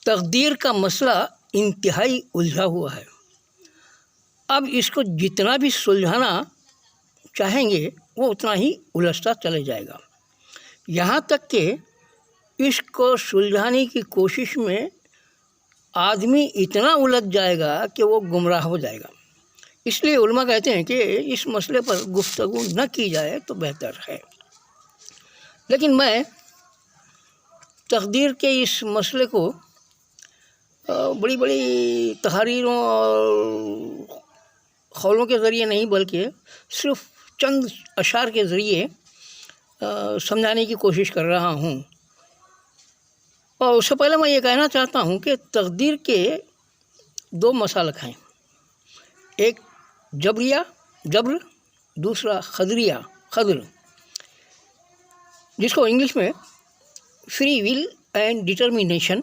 تقدیر کا مسئلہ انتہائی الجھا ہوا ہے. اب اس کو جتنا بھی سلجھانا چاہیں گے وہ اتنا ہی الجھتا چلے جائے گا، یہاں تک کہ اس کو سلجھانے کی کوشش میں آدمی اتنا الجھ جائے گا کہ وہ گمراہ ہو جائے گا. اس لیے علماء کہتے ہیں کہ اس مسئلے پر گفتگو نہ کی جائے تو بہتر ہے. لیکن میں تقدیر کے اس مسئلے کو بڑی بڑی تحریروں اور قولوں کے ذریعے نہیں بلکہ صرف چند اشعار کے ذریعے سمجھانے کی کوشش کر رہا ہوں. اور اس سے پہلے میں یہ کہنا چاہتا ہوں کہ تقدیر کے دو مسالک ہیں، ایک جبر، دوسرا قدر، جس کو انگلش میں فری ول اینڈ ڈٹرمینیشن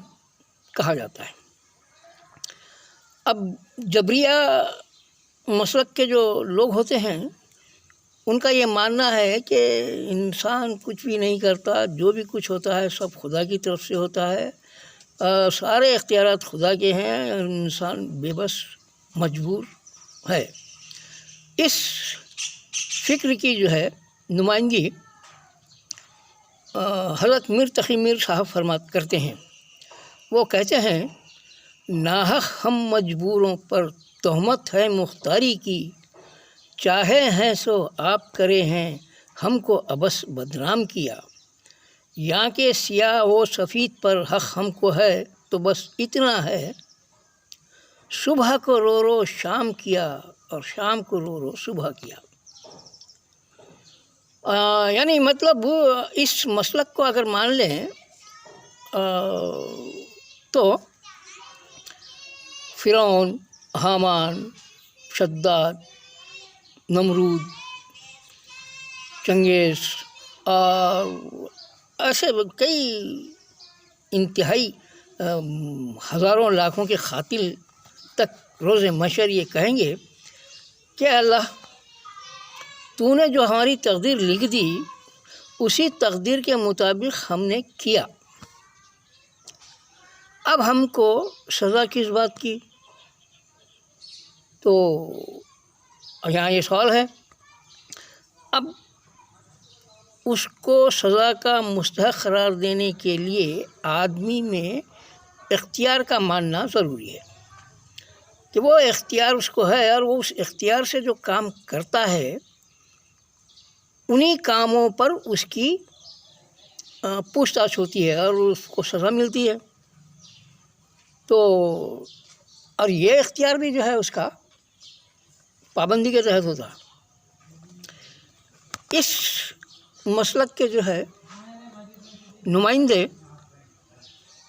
کہا جاتا ہے. اب جبریہ مسلک کے جو لوگ ہوتے ہیں ان کا یہ ماننا ہے کہ انسان کچھ بھی نہیں کرتا، جو بھی کچھ ہوتا ہے سب خدا کی طرف سے ہوتا ہے، سارے اختیارات خدا کے ہیں، انسان بے بس مجبور ہے. اس فکر کی جو ہے نمائندگی حضرت میر تقی میر صاحب کرتے ہیں. وہ کہتے ہیں ناحق ہم مجبوروں پر تہمت ہے مختاری کی، چاہے ہیں سو آپ کرے ہیں ہم کو ابس بدنام کیا. یہاں کے سیاہ و سفید پر حق ہم کو ہے تو بس اتنا ہے، صبح کو رو رو شام کیا اور شام کو رو رو صبح کیا. یعنی مطلب اس مسلک کو اگر مان لیں تو فرعون، حامان، شداد، نمرود، چنگیز اور ایسے کئی انتہائی ہزاروں لاکھوں کے قاتل تک روز محشر یہ کہیں گے کہ اللہ تو نے جو ہماری تقدیر لکھ دی اسی تقدیر کے مطابق ہم نے کیا، اب ہم کو سزا کس بات کی؟ تو یہاں یہ سوال ہے. اب اس کو سزا کا مستحق قرار دینے کے لیے آدمی میں اختیار کا ماننا ضروری ہے کہ وہ اختیار اس کو ہے، اور وہ اس اختیار سے جو کام کرتا ہے انہی کاموں پر اس کی پوچھ تاچھ ہوتی ہے اور اس کو سزا ملتی ہے. تو اور یہ اختیار بھی جو ہے اس کا پابندی کے تحت ہوتا. اس مسلک کے جو ہے نمائندے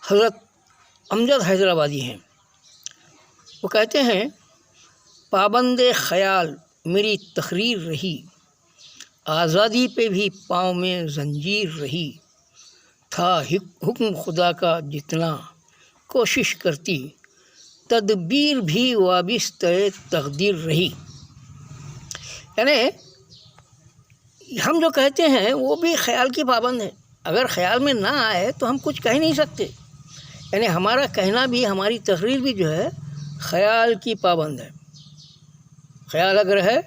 حضرت امجد حیدرآبادی ہیں. وہ کہتے ہیں پابند خیال میری تقریر رہی، آزادی پہ بھی پاؤں میں زنجیر رہی، تھا حکم خدا کا جتنا کوشش کرتی، تدبیر بھی وابستہ تقدیر رہی. یعنی ہم جو کہتے ہیں وہ بھی خیال کی پابند ہے، اگر خیال میں نہ آئے تو ہم کچھ کہہ نہیں سکتے. یعنی ہمارا کہنا بھی، ہماری تقریر بھی جو ہے خیال کی پابند ہے. خیال اگر ہے،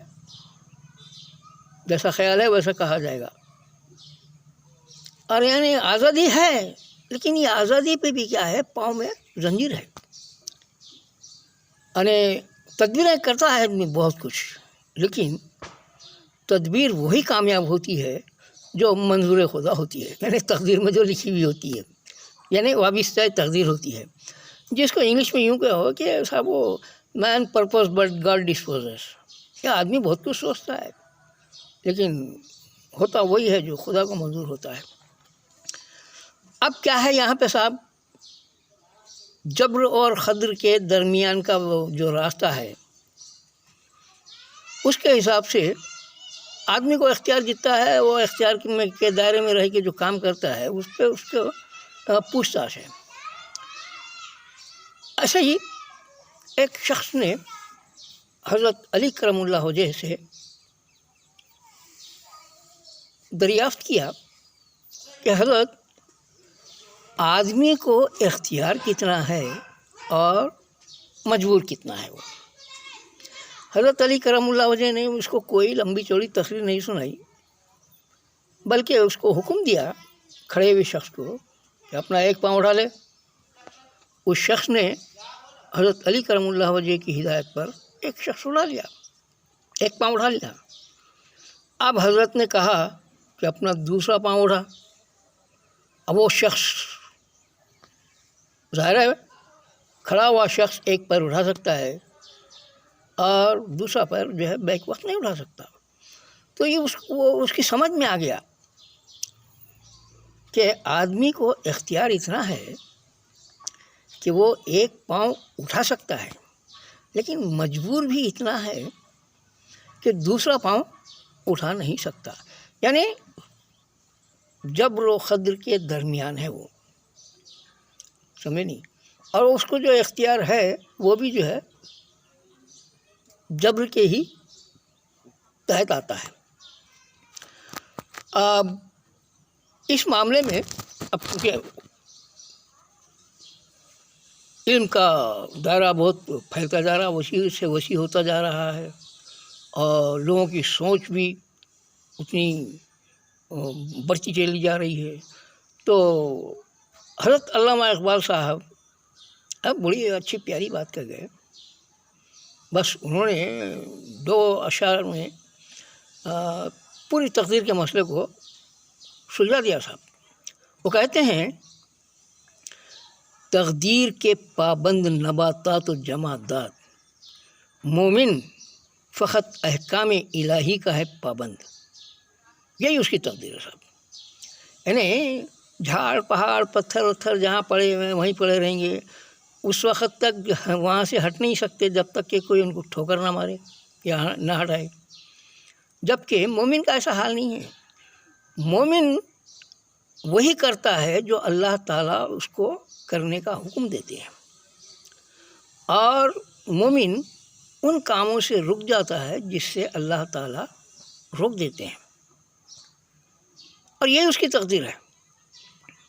جیسا خیال ہے ویسا کہا جائے گا. اور یعنی آزادی ہے، لیکن یہ آزادی پہ بھی کیا ہے؟ پاؤں میں زنجیر ہے. یعنی تدبیریں کرتا ہے آدمی بہت کچھ، لیکن تدبیر وہی کامیاب ہوتی ہے جو منظور خدا ہوتی ہے، یعنی تقدیر میں جو لکھی ہوئی ہوتی ہے، یعنی وابستہ تقدیر ہوتی ہے، جس کو انگلش میں یوں کہو کہ صاحب وہ مین پرپز بٹ گاڈ ڈسپوزز. یہ آدمی بہت کچھ سوچتا ہے لیکن ہوتا وہی ہے جو خدا کو منظور ہوتا ہے. اب کیا ہے یہاں پہ صاحب؟ جبر اور قدر کے درمیان کا وہ جو راستہ ہے اس کے حساب سے آدمی کو اختیار جتنا ہے وہ اختیار کے دائرے میں رہ کے جو کام کرتا ہے اس پہ اس کو پوچھ تاچھ ہے. ایسے ہی ایک شخص نے حضرت علی کرم اللہ وجہ سے دریافت کیا کہ حضرت آدمی کو اختیار کتنا ہے اور مجبور کتنا ہے وہ۔ حضرت علی کرم اللہ وجہ نے اس کو کوئی لمبی چوڑی تقریر نہیں سنائی، بلکہ اس کو حکم دیا کھڑے ہوئے شخص کو کہ اپنا ایک پاؤں اٹھا لے۔ اس شخص نے حضرت علی کرم اللہ وجہ کی ہدایت پر ایک شخص اٹھا لیا، ایک پاؤں اٹھا لیا۔ اب حضرت نے کہا کہ اپنا دوسرا پاؤں اٹھا۔ اب وہ شخص، ظاہر ہے کھڑا ہوا شخص ایک پیر اٹھا سکتا ہے اور دوسرا پیر جو ہے بیک وقت نہیں اٹھا سکتا۔ تو یہ اس کی سمجھ میں آ گیا کہ آدمی کو اختیار اتنا ہے کہ وہ ایک پاؤں اٹھا سکتا ہے، لیکن مجبور بھی اتنا ہے کہ دوسرا پاؤں اٹھا نہیں سکتا، یعنی جبر و قدر کے درمیان ہے وہ، سمجھے نہیں؟ اور اس کو جو اختیار ہے وہ بھی جو ہے جبر کے ہی تحت آتا ہے۔ اب اس معاملے میں اب کیونکہ علم کا دائرہ بہت پھیلتا جا رہا، وسیع سے وسیع ہوتا جا رہا ہے، اور لوگوں کی سوچ بھی اتنی بڑھتی چلی جا رہی ہے، تو حضرت علامہ اقبال صاحب اب بڑی اچھی پیاری بات کر گئے۔ بس انہوں نے 2 اشعار میں پوری تقدیر کے مسئلے کو سلجھا دیا صاحب۔ وہ کہتے ہیں تقدیر کے پابند نباتات و جمادات، مومن فقط احکام الہی کا ہے پابند۔ یہی اس کی تقدیر ہے صاحب، یعنی جھاڑ پہاڑ پتھر وتھر جہاں پڑے ہوئے ہیں وہیں پڑے رہیں گے، اس وقت تک وہاں سے ہٹ نہیں سکتے جب تک کہ کوئی ان کو ٹھوکر نہ مارے یا نہ ہٹائے۔ جبکہ مومن کا ایسا حال نہیں ہے، مومن وہی کرتا ہے جو اللہ تعالیٰ اس کو کرنے کا حکم دیتے ہیں، اور مومن ان کاموں سے رک جاتا ہے جس سے اللہ تعالیٰ روک دیتے ہیں، اور یہی اس کی تقدیر ہے،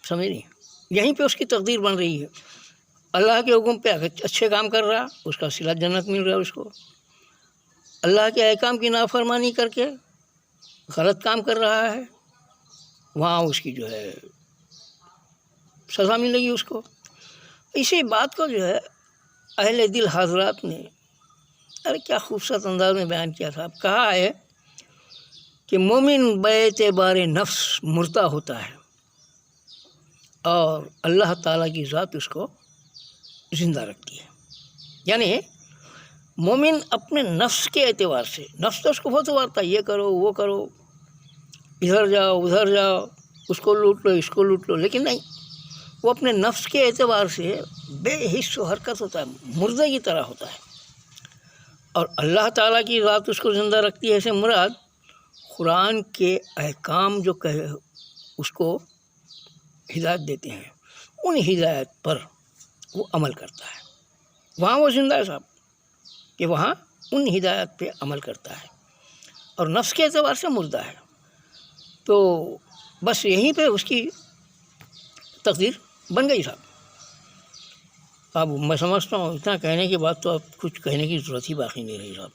سمجھ نہیں؟ یہیں پہ اس کی تقدیر بن رہی ہے۔ اللہ کے حکم پہ اچھے کام کر رہا، اس کا صلہ جنت مل رہا ہے اس کو۔ اللہ کے احکام کی نافرمانی کر کے غلط کام کر رہا ہے، وہاں اس کی جو ہے سزا ملے گی اس کو۔ اسی بات کو جو ہے اہل دل حضرات نے ارے کیا خوبصورت انداز میں بیان کیا تھا۔ کہا ہے کہ مومن باعتبار نفس مردہ ہوتا ہے اور اللہ تعالیٰ کی ذات اس کو زندہ رکھتی ہے، یعنی مومن اپنے نفس کے اعتبار سے، نفس تو اس کو بہت وارتا، یہ کرو وہ کرو، ادھر جاؤ ادھر جاؤ، اس کو لوٹ لو اس کو لوٹ لو، لیکن نہیں، وہ اپنے نفس کے اعتبار سے بے حس و حرکت ہوتا ہے، مردے کی طرح ہوتا ہے، اور اللہ تعالیٰ کی ذات اس کو زندہ رکھتی ہے۔ ایسے مراد قرآن کے احکام جو اس کو ہدایت دیتے ہیں، ان ہدایت پر وہ عمل کرتا ہے، وہاں وہ زندہ ہے صاحب، کہ وہاں ان ہدایت پہ عمل کرتا ہے، اور نفس کے اعتبار سے مردہ ہے۔ تو بس یہیں پہ اس کی تقدیر بن گئی صاحب۔ اب میں سمجھتا ہوں اتنا کہنے کے بعد تو اب کچھ کہنے کی ضرورت ہی باقی نہیں رہی صاحب۔